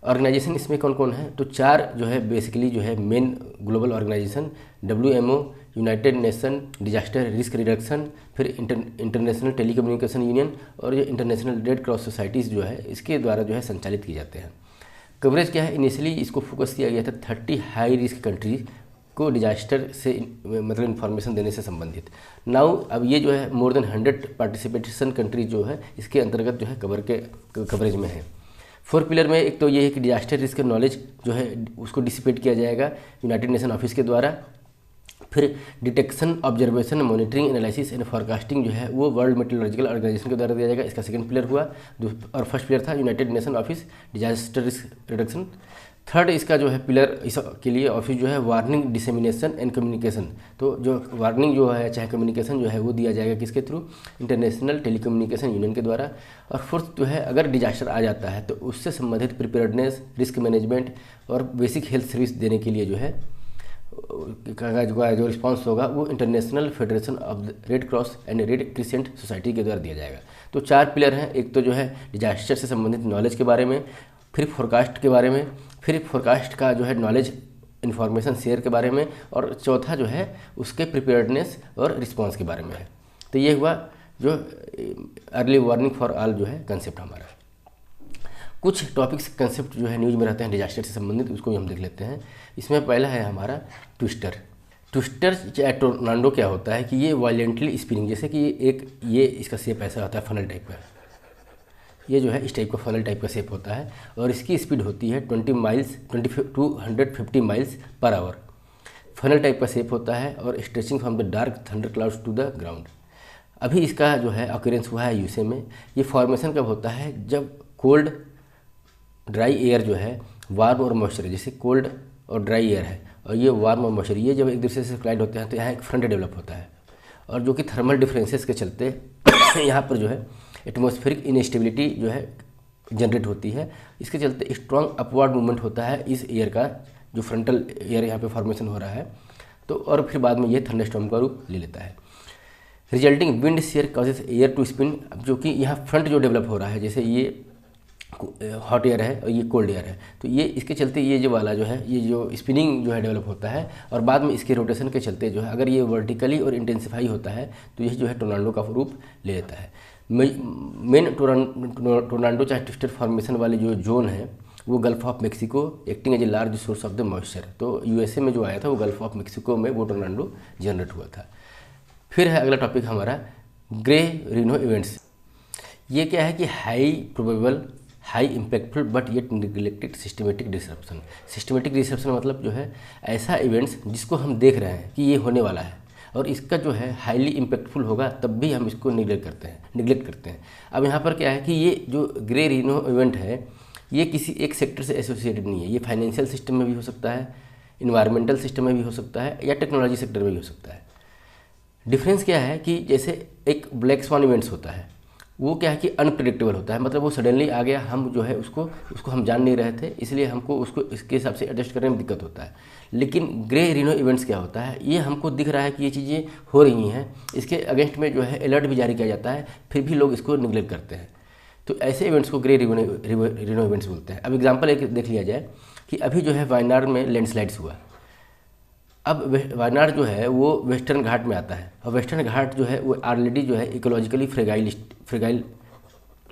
ऑर्गेनाइजेशन इसमें कौन कौन है? तो 4 जो है बेसिकली जो है main global organisation, WMO, United Nation disaster risk reduction, फिर इंटरनेशनल टेलीकम्युनिकेशन यूनियन और जो इंटरनेशनल रेड क्रॉस सोसाइटीज़ जो है इसके द्वारा जो है संचालित किए जाते हैं। कवरेज क्या है? इनिशियली इसको फोकस किया गया था 30 हाई रिस्क कंट्रीज को डिजास्टर से मतलब इन्फॉर्मेशन देने से संबंधित। नाउ अब ये जो है मोर देन 100 पार्टिसिपेशन कंट्रीज जो है इसके अंतर्गत जो है कवरेज में है। 4 पिलर में एक तो ये है कि डिजास्टर रिस्क नॉलेज जो है उसको डिसिपेट किया जाएगा यूनाइटेड नेशन ऑफिस के द्वारा। फिर detection, observation, monitoring, analysis and forecasting जो है वो वर्ल्ड मेट्रोलॉजिकल ऑर्गेनाइजेशन के द्वारा दिया जाएगा। इसका सेकंड पिलर हुआ, और फर्स्ट पिलर था United nation office disaster risk reduction. Third इसका जो है पिलर इसके लिए ऑफिस जो है वार्निंग, डिसेमिनेशन एंड कम्युनिकेशन। तो जो वार्निंग जो है चाहे कम्युनिकेशन जो है वो दिया जाएगा किसके थ्रू? इंटरनेशनल टेलीकम्युनिकेशन यूनियन के द्वारा। और फोर्थ जो है अगर डिजास्टर आ जाता है तो उससे संबंधित प्रिपेयर्डनेस, रिस्क मैनेजमेंट और बेसिक हेल्थ सर्विस देने के लिए जो है जो रिस्पांस होगा वो international federation of red cross and red crescent society के द्वारा दिया जाएगा। तो 4 पिलर हैं, एक तो जो है डिजास्टर से संबंधित नॉलेज के बारे में, फिर फोरकास्ट के बारे में, फिर फोरकास्ट का जो है नॉलेज इन्फॉर्मेशन शेयर के बारे में, और चौथा जो है उसके प्रिपेयर्डनेस और रिस्पांस के बारे में है। तो ये हुआ जो अर्ली वार्निंग फॉर ऑल जो है कंसेप्ट हमारा। कुछ टॉपिक्स कंसेप्ट जो है न्यूज़ में रहते हैं डिजास्टर से संबंधित, उसको भी हम देख लेते हैं। इसमें पहला है हमारा ट्विस्टर। ट्विस्टर या टोर्नाडो क्या होता है कि ये वायलेंटली स्पिनिंग, जैसे कि ये इसका शेप ऐसा होता है फनल टाइप का, ये जो है इस टाइप का फनल टाइप का शेप होता है और इसकी स्पीड होती है 250 माइल्स पर आवर। फनल टाइप का शेप होता है और stretching from the dark thunder clouds to the ground. अभी इसका जो है ऑकरेंस हुआ है यूएसए में। ये फॉर्मेशन कब होता है? जब कोल्ड ड्राई एयर जो है वार्म और मॉइस्चर, जैसे कोल्ड और ड्राई एयर है और ये वार्म और मॉइस्चर, ये जब एक दूसरे से क्लाइड होते हैं तो यहाँ एक फ्रंट डेवलप होता है और जो कि थर्मल डिफरेंसेस के चलते यहाँ पर जो है एटमॉस्फेरिक इनस्टेबिलिटी जो है जनरेट होती है। इसके चलते स्ट्रॉन्ग अपवर्ड मूवमेंट होता है इस एयर का, जो फ्रंटल एयर यहाँ पे फॉर्मेशन हो रहा है, तो और फिर बाद में ये थंडरस्टॉर्म का रूप ले लेता है। Resulting wind shear causes air to spin, जो कि यहाँ फ्रंट जो डेवलप हो रहा है, जैसे ये हॉट एयर है और ये कोल्ड एयर है, तो ये इसके चलते ये जो वाला जो है ये जो स्पिनिंग जो है डेवलप होता है और बाद में इसके रोटेशन के चलते जो है अगर ये वर्टिकली और इंटेंसिफाई होता है तो ये जो है टोर्नाडो का रूप ले लेता है। मेन टोर्नाडो चाहे ट्विस्टर फॉर्मेशन वाले जो जोन है वो Gulf of Mexico acting as a large source of the moisture, तो यूएसए में जो आया था वो गल्फ ऑफ मेक्सिको में वो टोर्नाडो जनरेट हुआ था। फिर है अगला टॉपिक हमारा ग्रे रीनो इवेंट्स। ये क्या है कि high probable, high impactful but yet neglected systematic disruption. Systematic disruption मतलब जो है ऐसा इवेंट्स जिसको हम देख रहे हैं कि ये होने वाला है और इसका जो है हाईली इम्पैक्टफुल होगा तब भी हम इसको निगलेक्ट करते हैं। अब यहाँ पर क्या है कि ये जो ग्रे रीनो इवेंट है ये किसी एक सेक्टर से एसोसिएटेड नहीं है। ये फाइनेंशियल सिस्टम में भी हो सकता है, इन्वायरमेंटल सिस्टम में भी हो सकता है या टेक्नोलॉजी सेक्टर में भी हो सकता है। डिफरेंस क्या है कि जैसे एक ब्लैक स्वान इवेंट्स होता है वो क्या है कि अनप्रिडिक्टेबल होता है, मतलब वो सडनली आ गया, हम जो है उसको हम जान नहीं रहे थे, इसलिए हमको उसको इसके हिसाब से एडजस्ट करने में दिक्कत होता है। लेकिन ग्रे रीनो इवेंट्स क्या होता है, ये हमको दिख रहा है कि ये चीज़ें हो रही हैं, इसके अगेंस्ट में जो है अलर्ट भी जारी किया जाता है, फिर भी लोग इसको निगलेक्ट करते हैं, तो ऐसे इवेंट्स को ग्रे रीनो इवेंट्स बोलते हैं। अब एग्जाम्पल एक देख लिया जाए कि अभी जो है वायनाड में लैंडस्लाइड्स हुआ। अब वायनाड जो है वो वेस्टर्न घाट में आता है और वेस्टर्न घाट जो है वो ऑलरेडी जो है इकोलॉजिकली फ्रेगाइल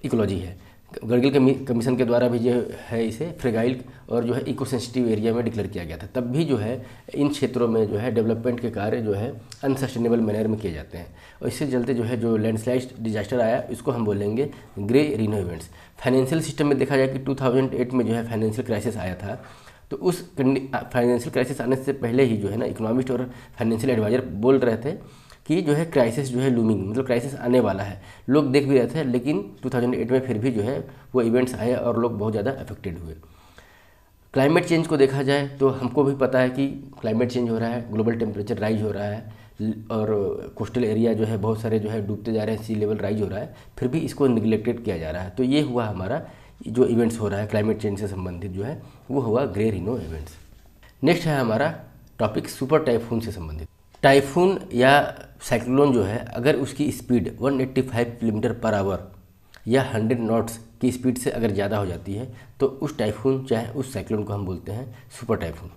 इकोलॉजी है। गर्गिल कमीशन के द्वारा भी जो है इसे फ्रेगाइल और जो है इको सेंसिटिव एरिया में डिक्लेयर किया गया था। तब भी जो है इन क्षेत्रों में जो है डेवलपमेंट के कार्य जो है अनसस्टेनेबल मैनर में किए जाते हैं और इससे चलते जो है जो लैंडस्लाइड डिजास्टर आया इसको हम बोलेंगे grey Reno events. Financial system में देखा जाए कि 2008 में जो है फाइनेंशियल क्राइसिस आया था, तो उस फाइनेंशियल क्राइसिस आने से पहले ही जो है ना इकोनॉमिस्ट और फाइनेंशियल एडवाइजर बोल रहे थे कि जो है क्राइसिस जो है लूमिंग, मतलब क्राइसिस आने वाला है। लोग देख भी रहे थे, लेकिन 2008 में फिर भी जो है वो इवेंट्स आए और लोग बहुत ज़्यादा अफेक्टेड हुए। क्लाइमेट चेंज को देखा जाए तो हमको भी पता है कि क्लाइमेट चेंज हो रहा है, ग्लोबल टेम्परेचर राइज हो रहा है और कोस्टल एरिया जो है बहुत सारे जो है डूबते जा रहे हैं, सी लेवल राइज हो रहा है, फिर भी इसको निगलेक्टेड किया जा रहा है। तो ये हुआ हमारा जो इवेंट्स हो रहा है क्लाइमेट चेंज से संबंधित जो है वो हुआ ग्रे रीनो इवेंट्स। नेक्स्ट है हमारा टॉपिक सुपर टाइफून से संबंधित। टाइफून या साइक्लोन जो है अगर उसकी स्पीड 185 किलोमीटर पर आवर या 100 नॉट्स की स्पीड से अगर ज़्यादा हो जाती है तो उस टाइफून चाहे उस साइक्लोन को हम बोलते हैं सुपर टाइफून।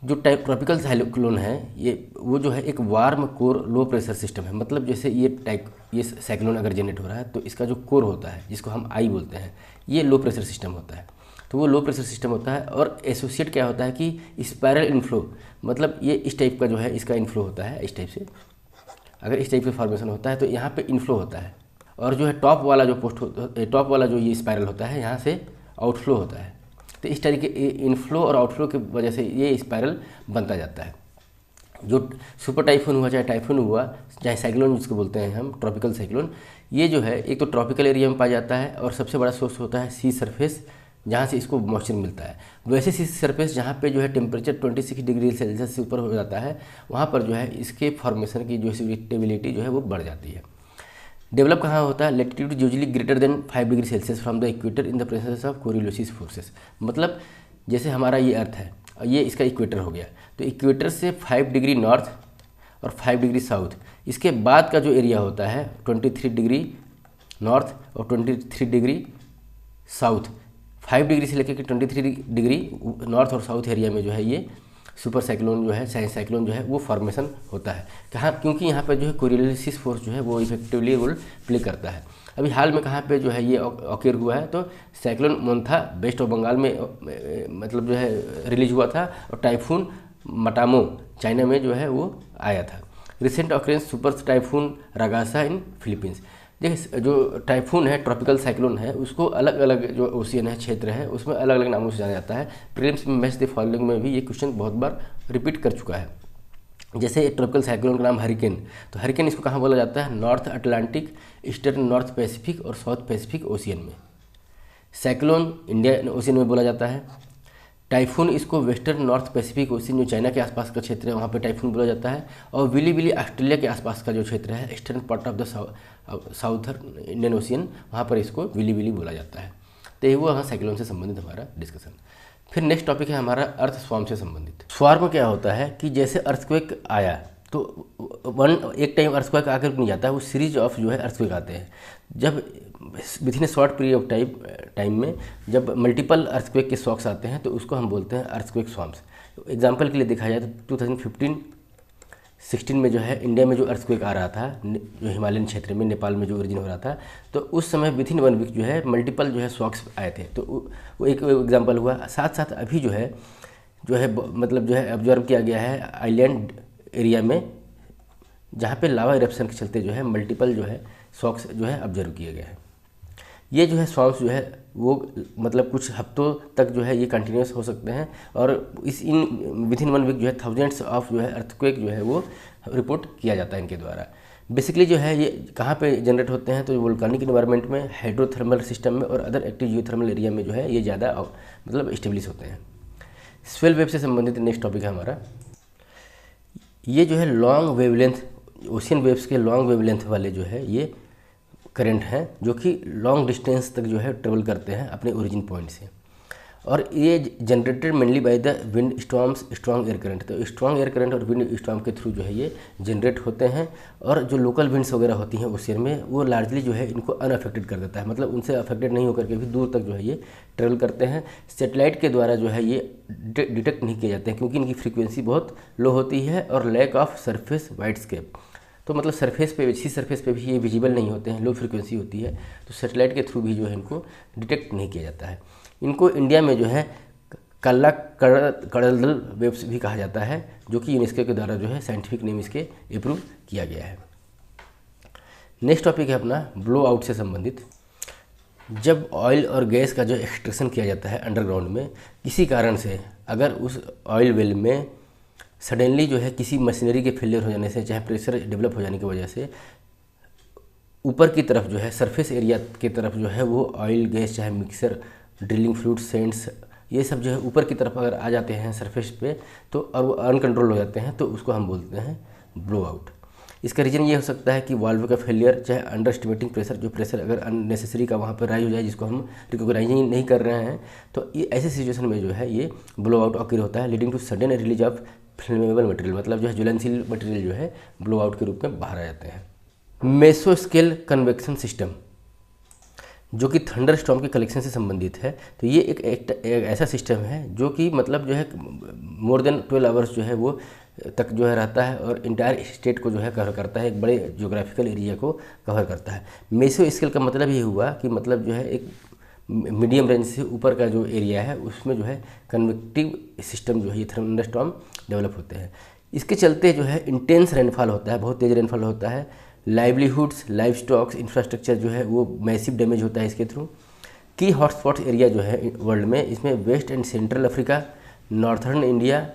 जो ट्रॉपिकल साइक्लोन है ये वो जो है एक warm core low pressure system है, मतलब जैसे ये साइक्लोन अगर जनरेट हो रहा है तो इसका जो कोर होता है जिसको हम आई बोलते हैं ये लो प्रेशर सिस्टम होता है। तो वो लो प्रेशर सिस्टम होता है और एसोसिएट क्या होता है कि स्पाइरल इनफ्लो, मतलब ये इस टाइप का जो है इसका इनफ्लो होता है, इस टाइप से अगर इस टाइप से फॉर्मेशन होता है तो यहाँ पे इनफ्लो होता है और जो है टॉप वाला जो ये स्पाइरल होता है यहाँ से आउटफ्लो होता है। तो इस तरीके इनफ्लो और आउटफ्लो की वजह से ये स्पाइरल बनता जाता है। जो सुपर टाइफून हुआ चाहे टाइफून हुआ चाहे साइक्लोन जिसको बोलते हैं हम ट्रॉपिकल साइक्लोन, ये जो है एक तो ट्रॉपिकल एरिया में पाया जाता है और सबसे बड़ा सोर्स होता है सी सरफेस जहाँ से इसको मॉइस्चर मिलता है। वैसे सी सरफेस जहाँ पे जो है टेम्परेचर 26 डिग्री सेल्सियस से ऊपर हो जाता है वहाँ पर जो है इसके फॉर्मेशन की जो स्टेबिलिटी जो है वो बढ़ जाती है। डेवलप कहाँ होता है? Latitude usually greater than 5 degree Celsius from the equator in the presence of Coriolis forces. मतलब जैसे हमारा ये अर्थ है और ये इसका इक्वेटर हो गया, तो इक्वेटर से 5 डिग्री नॉर्थ और 5 डिग्री साउथ, इसके बाद का जो एरिया होता है 23 डिग्री नॉर्थ और 23 डिग्री साउथ, 5 डिग्री से लेकर के 23 डिग्री नॉर्थ और साउथ एरिया में जो है ये सुपर साइक्लोन जो है साइक्लोन जो है वो फॉर्मेशन होता है। कहाँ? क्योंकि यहाँ पर जो है कोरियोलिस फोर्स जो है वो इफेक्टिवली रोल प्ले करता है। अभी हाल में कहाँ पे जो है ये ऑकर हुआ है तो cyclone Montha west of Bengal में मतलब जो है रिलीज हुआ था और टाइफून मटामो चाइना में जो है वो आया था। Recent occurrence super typhoon Ragasa in Philippines. देखिए जो टाइफून है ट्रॉपिकल साइक्लोन है उसको अलग अलग जो ओशियन है क्षेत्र है उसमें अलग अलग नामों से जाना जाता है। प्रीलिम्स में मैच द फॉलोइंग में भी ये क्वेश्चन बहुत बार रिपीट कर चुका है। जैसे ट्रॉपिकल साइक्लोन का नाम हरिकेन, तो हरिकेन इसको कहाँ बोला जाता है? North Atlantic, eastern north Pacific और साउथ पैसिफिक ओशियन में। साइक्लोन इंडियन ओशियन में बोला जाता है। टाइफून इसको वेस्टर्न नॉर्थ पैसिफिक ओशियन जो चाइना के आसपास का क्षेत्र है वहाँ पे टाइफून बोला जाता है। और विली विली ऑस्ट्रेलिया के आसपास का जो क्षेत्र है, eastern part of the southern Indian ocean, वहाँ पर इसको विली विली बोला जाता है। तो ये हुआ साइक्लोन से संबंधित हमारा डिस्कशन। फिर नेक्स्ट टॉपिक है हमारा अर्थ स्वार्म से संबंधित। स्वार्म क्या होता है कि जैसे अर्थक्वेक आया तो एक टाइम अर्थक्वेक आकर नहीं जाता है, वो सीरीज ऑफ जो है अर्थक्वेक आते हैं। जब with in A short period of time में जब मल्टीपल अर्थक्वेक के शॉक्स आते हैं तो उसको हम बोलते हैं अर्थक्वेक स्वार्म्स। एग्जांपल के लिए देखा जाए तो 2015-16 में जो है इंडिया में जो अर्थक्वेक आ रहा था, जो हिमालयन क्षेत्र में नेपाल में जो ओरिजिन हो रहा था, तो उस समय विद इन 1 वीक जो है मल्टीपल जो है शॉक्स आए थे। तो वो एक एग्जांपल हुआ। साथ साथ अभी जो है मतलब जो है ऑब्जर्व किया गया है आइलैंड एरिया में, जहाँ पे लावा इरप्शन के चलते जो है मल्टीपल जो है शॉक्स जो है ऑब्जर्व किए गए हैं। ये जो है स्वार्म्स जो है वो मतलब कुछ हफ्तों तक जो है ये कंटिन्यूस हो सकते हैं और विद इन 1 वीक जो है थाउजेंड्स ऑफ जो है अर्थक्वेक जो है वो रिपोर्ट किया जाता है इनके द्वारा। बेसिकली जो है ये कहाँ पे जनरेट होते हैं? तो वोल्केनिक इन्वायरमेंट में, हाइड्रोथर्मल सिस्टम में और अदर एक्टिव जियोथर्मल एरिया में जो है ये ज़्यादा मतलब इस्टेब्लिश होते हैं। स्वेल वेव से संबंधित नेक्स्ट टॉपिक है हमारा। ये जो है लॉन्ग वेवलेंथ, ओशियन वेव्स के लॉन्ग वेवलेंथ वाले जो है ये करंट हैं जो कि लॉन्ग डिस्टेंस तक जो है ट्रेवल करते हैं अपने ओरिजिन पॉइंट से, और ये generated mainly by the wind storms, strong air current. तो स्ट्रॉन्ग एयर करंट और विंड स्टॉर्म के थ्रू जो है ये जनरेट होते हैं, और जो लोकल विंड्स वगैरह होती हैं ओशियन में वो लार्जली जो है इनको अनअफेक्टेड कर देता है, मतलब उनसे अफेक्टेड नहीं होकर के भी दूर तक जो है ये ट्रेवल करते हैं। सैटेलाइट के द्वारा जो है ये डिटेक्ट नहीं किए जाते हैं क्योंकि इनकी फ्रीक्वेंसी बहुत लो होती है और लैक ऑफ सरफेस वाइडस्केप। तो मतलब सरफेस पे, सी सरफेस पे भी ये विजिबल नहीं होते हैं, लो फ्रीक्वेंसी होती है, तो सैटेलाइट के थ्रू भी जो है इनको डिटेक्ट नहीं किया जाता है। इनको इंडिया में जो है काला कड़ल वेव्स भी कहा जाता है, जो कि यूनेस्को के द्वारा जो है साइंटिफिक नेम इसके अप्रूव किया गया है। नेक्स्ट टॉपिक है अपना ब्लो आउट से संबंधित। जब ऑयल और गैस का जो एक्सट्रैक्शन किया जाता है अंडरग्राउंड में, किसी कारण से अगर उस ऑयल वेल में सडनली जो है किसी मशीनरी के फेलियर हो जाने से, चाहे प्रेशर डेवलप हो जाने की वजह से ऊपर की तरफ जो है सरफेस एरिया की तरफ जो है वो ऑयल गैस, चाहे मिक्सर, ड्रिलिंग फ्लूइड, सेंट्स, ये सब जो है ऊपर की तरफ अगर आ जाते हैं सरफेस पे तो और वो अनकंट्रोल हो जाते हैं तो उसको हम बोलते हैं ब्लो आउट। इसका रीज़न ये हो सकता है कि वाल्व का फेलियर, चाहे अंडर एस्टिमेटिंग प्रेशर, जो प्रेशर अगर अननेसेसरी का वहाँ पर राइज हो जाए जिसको हम रिकॉग्नाइज नहीं कर रहे हैं, तो ये ऐसे सिचुएशन में जो है ये ब्लो आउट ऑकर होता है, leading to sudden release of flammable material, मतलब जो है ज्वलनशील मटेरियल जो है ब्लो आउट के रूप में बाहर आ जाते हैं। मेसो स्केल कन्वेक्शन सिस्टम जो कि थंडर स्टॉर्म के कलेक्शन से संबंधित है, तो ये एक ऐसा सिस्टम है जो कि मतलब जो है मोर देन 12 आवर्स जो है वो तक जो है रहता है और इंटायर स्टेट को जो है कवर करता है, एक बड़े जियोग्राफिकल एरिया को कवर करता है। मेसो स्केल का मतलब ये हुआ कि मतलब जो है एक मीडियम रेंज से ऊपर का जो एरिया है उसमें जो है कन्वेक्टिव सिस्टम जो है ये थंडर स्टॉर्म डेवलप होते हैं। इसके चलते जो है इंटेंस रेनफॉल होता है, बहुत तेज़ रेनफॉल होता है, लाइवलीहुड्स, लाइव स्टॉक्स, इंफ्रास्ट्रक्चर जो है वो मैसिव डैमेज होता है इसके थ्रू। की हॉटस्पॉट एरिया जो है वर्ल्ड में, इसमें west and central Africa, northern India,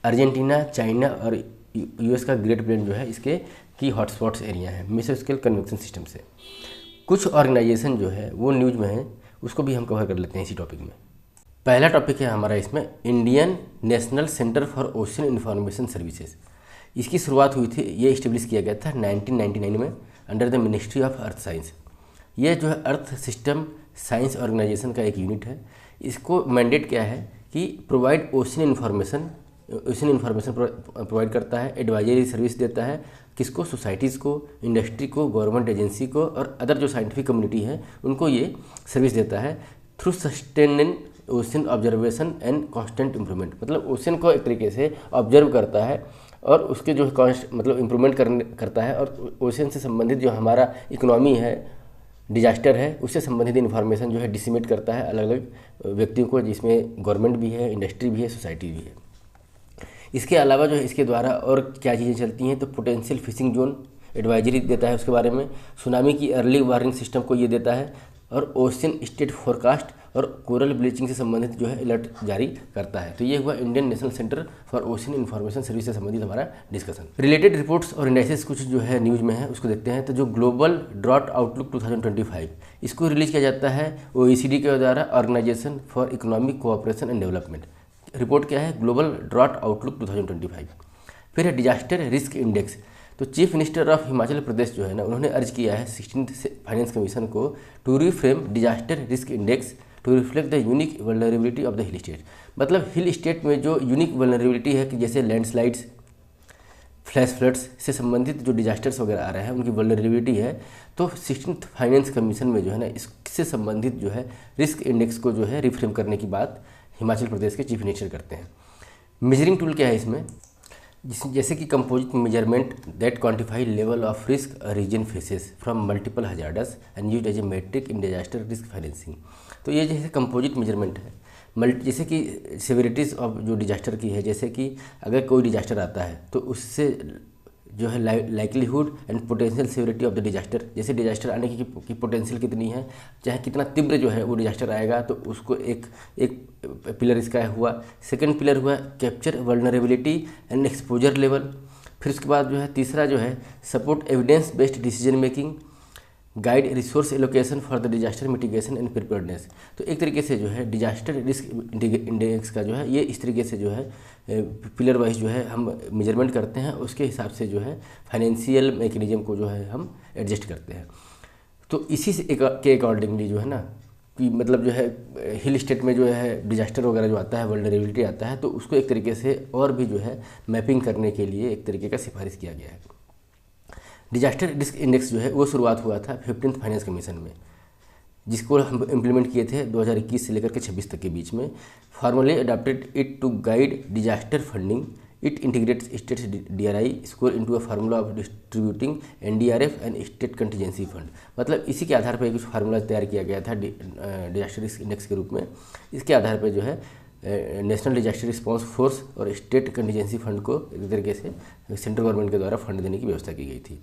Argentina, China और यूएस का ग्रेट प्लेन जो है इसके की हॉटस्पॉट्स एरिया है मेसो स्केल कन्वेक्शन सिस्टम से। कुछ ऑर्गेनाइजेशन जो है वो न्यूज़ में है, उसको भी हम कवर कर लेते हैं इसी टॉपिक में। पहला टॉपिक है हमारा इसमें Indian national centre for ocean information services. इसकी शुरुआत हुई थी, ये इस्टेब्लिश किया गया था 1999 में under the ministry of earth science. ये जो है अर्थ सिस्टम साइंस ऑर्गेनाइजेशन का एक यूनिट है। इसको मैंडेट क्या है कि प्रोवाइड ओशन इन्फॉर्मेशन प्रोवाइड करता है, एडवाइजरी सर्विस देता है, किसको? सोसाइटीज़ को, इंडस्ट्री को, गवर्नमेंट एजेंसी को और अदर जो साइंटिफिक कम्युनिटी है उनको ये सर्विस देता है through sustain ocean observation and constant improvement. मतलब ओशन को एक तरीके से ऑब्जर्व करता है और उसके जो मतलब इम्प्रूवमेंट करता है, और ओशन से संबंधित जो हमारा इकोनॉमी है, डिजास्टर है, उससे संबंधित इन्फॉर्मेशन जो है डिसिमेट करता है अलग अलग व्यक्तियों को, जिसमें गवर्नमेंट भी है, इंडस्ट्री भी है, सोसाइटी भी है। इसके अलावा जो है इसके द्वारा और क्या चीज़ें चलती हैं, तो पोटेंशियल फिशिंग जोन एडवाइजरी देता है उसके बारे में, सुनामी की अर्ली वार्निंग सिस्टम को ये देता है, और ओशन स्टेट फोरकास्ट और कोरल ब्लीचिंग से संबंधित जो है अलर्ट जारी करता है। तो ये हुआ Indian national centre for ocean information service से संबंधित हमारा डिस्कशन। रिलेटेड रिपोर्ट्स और इंडाइसेस कुछ जो है न्यूज़ में है उसको देखते हैं। तो जो ग्लोबल ड्रॉट आउटलुक 2025 इसको रिलीज किया जाता है OECD के द्वारा, organisation for economic cooperation and development. Report क्या है? Global drought outlook 2025। फिर है डिजास्टर रिस्क इंडेक्स। तो chief minister of Himachal Pradesh जो है ना, उन्होंने अर्ज किया है 16th फाइनेंस कमीशन को to reframe disaster risk index to reflect the unique vulnerability of the hill state. मतलब हिल स्टेट में जो यूनिक वल्नरेबिलिटी है कि जैसे लैंडस्लाइड्स, फ्लैश फ्लड्स से संबंधित जो डिजास्टर्स वगैरह आ रहे हैं उनकी वल्नरेबिलिटी है, तो 16th फाइनेंस कमीशन में जो है ना इससे संबंधित जो है रिस्क इंडेक्स को जो है रिफ्रेम करने की बात हिमाचल प्रदेश के चीफ मिनिस्टर करते हैं। मेजरिंग टूल क्या है इसमें? जैसे कि composite measurement that quantify level of risk region faces from multiple hazards and used as a metric in disaster risk financing. तो ये जैसे कंपोजिट मेजरमेंट है, जैसे कि सेवेरिटीज़ ऑफ जो डिजास्टर की है, जैसे कि अगर कोई डिजास्टर आता है तो उससे जो है likelihood and potential severity of the disaster, जैसे डिजास्टर आने की पोटेंशियल कितनी है, चाहे कितना तीव्र जो है वो डिजास्टर आएगा, तो उसको एक पिलर इसका हुआ। सेकंड पिलर हुआ capture vulnerability and exposure level. फिर उसके बाद जो है तीसरा जो है support evidence based decision making, guide resource allocation for the disaster mitigation and preparedness. तो एक तरीके से जो है डिजास्टर रिस्क इंडेक्स का जो है ये इस तरीके से जो है पिलर वाइज जो है हम मेजरमेंट करते हैं, उसके हिसाब से जो है फाइनेंशियल मैकेनिज्म को जो है हम एडजस्ट करते हैं। तो इसी से के अकॉर्डिंगली जो है ना कि मतलब जो है हिल स्टेट में जो है डिजास्टर वगैरह जो आता है, वल्नरेबिलिटी आता है, तो उसको एक तरीके से और भी जो है मैपिंग करने के लिए एक तरीके का सिफारिश किया गया है। डिजास्टर रिस्क इंडेक्स जो है वो शुरुआत हुआ था 15th फाइनेंस कमीशन में, जिसको हम इम्प्लीमेंट किए थे 2021 से लेकर के 26 तक के बीच में। Formally adopted it to guide disaster funding. It integrates state DRI score into a formula of distributing NDRF and state contingency fund. मतलब इसी के आधार पर कुछ फार्मूला तैयार किया गया था डिजास्टर रिस्क इंडेक्स के रूप में। इसके आधार पर जो है नेशनल डिजास्टर रिस्पॉन्स फोर्स और स्टेट कंटीजेंसी फंड को एक तरीके से सेंट्रल गवर्नमेंट के द्वारा फंड देने की व्यवस्था की गई थी।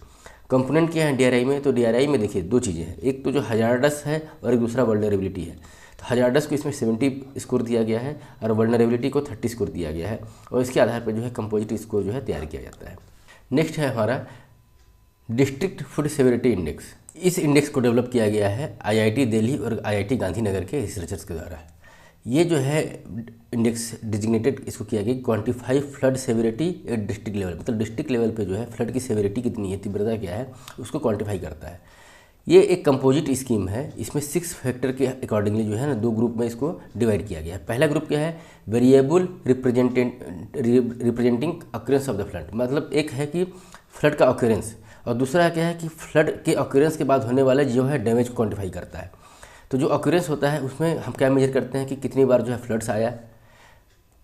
कंपोनेंट क्या है DRI में? तो DRI में देखिए दो चीज़ें हैं, एक तो जो हजार्डस है और एक दूसरा वल्नरेबिलिटी है। तो हजार्डस को इसमें 70 स्कोर दिया गया है और वल्नरेबिलिटी को 30 स्कोर दिया गया है, और इसके आधार पर जो है कंपोजिट स्कोर जो है तैयार किया जाता है। नेक्स्ट है हमारा डिस्ट्रिक्ट फूड सेवेरिटी इंडेक्स। इस इंडेक्स को डेवलप किया गया है IIT दिल्ली और IIT गांधीनगर के रिसर्चर्स के द्वारा। ये जो है इंडेक्स डिजिग्नेटेड इसको किया गया quantify flood severity at district level. मतलब डिस्ट्रिक्ट लेवल पे जो है फ्लड की सेवेरिटी कितनी है, तीव्रता क्या है, उसको क्वांटिफाई करता है। ये एक कंपोजिट स्कीम है, इसमें 6 फैक्टर के अकॉर्डिंगली जो है ना 2 ग्रुप में इसको डिवाइड किया गया है। पहला ग्रुप क्या है? Variable representing occurrence of the flood. मतलब एक है कि फ्लड का ऑकरेंस, और दूसरा क्या है कि फ्लड के ऑकरेंस के बाद होने वाला जो है डैमेज को क्वान्टिफाई करता है। तो जो ऑकरेंस होता है उसमें हम क्या मेजर करते हैं कि कितनी बार जो है फ्लड्स आया,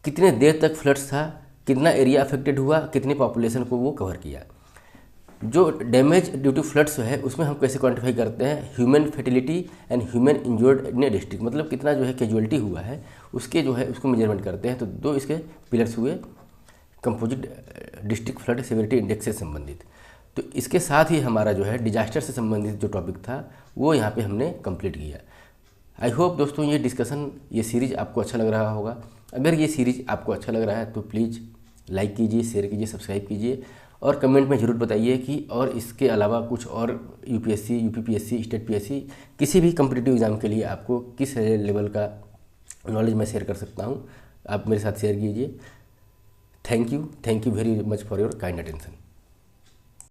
कितने देर तक फ्लड्स था, कितना एरिया अफेक्टेड हुआ, कितनी पॉपुलेशन को वो कवर किया। जो डैमेज ड्यू टू फ्लड्स है उसमें हम कैसे क्वांटिफाई करते हैं? Human fertility and human injured in A district. मतलब कितना जो है कैजुअलिटी हुआ है उसके जो है उसको मेजरमेंट करते हैं। तो 2 इसके पिलर्स हुए composite district flood severity index से संबंधित। तो इसके साथ ही हमारा जो है डिजास्टर से संबंधित जो टॉपिक था वो यहाँ पे हमने कंप्लीट किया। आई होप दोस्तों ये डिस्कशन, ये सीरीज़ आपको अच्छा लग रहा होगा। अगर ये सीरीज़ आपको अच्छा लग रहा है तो प्लीज़ लाइक कीजिए, शेयर कीजिए, सब्सक्राइब कीजिए, और कमेंट में ज़रूर बताइए कि और इसके अलावा कुछ और UPSC, UPPSC, स्टेट PSC किसी भी कम्पिटिटिव एग्ज़ाम के लिए आपको किस लेवल का नॉलेज मैं शेयर कर सकता हूँ, आप मेरे साथ शेयर कीजिए। Thank you very much for your kind attention.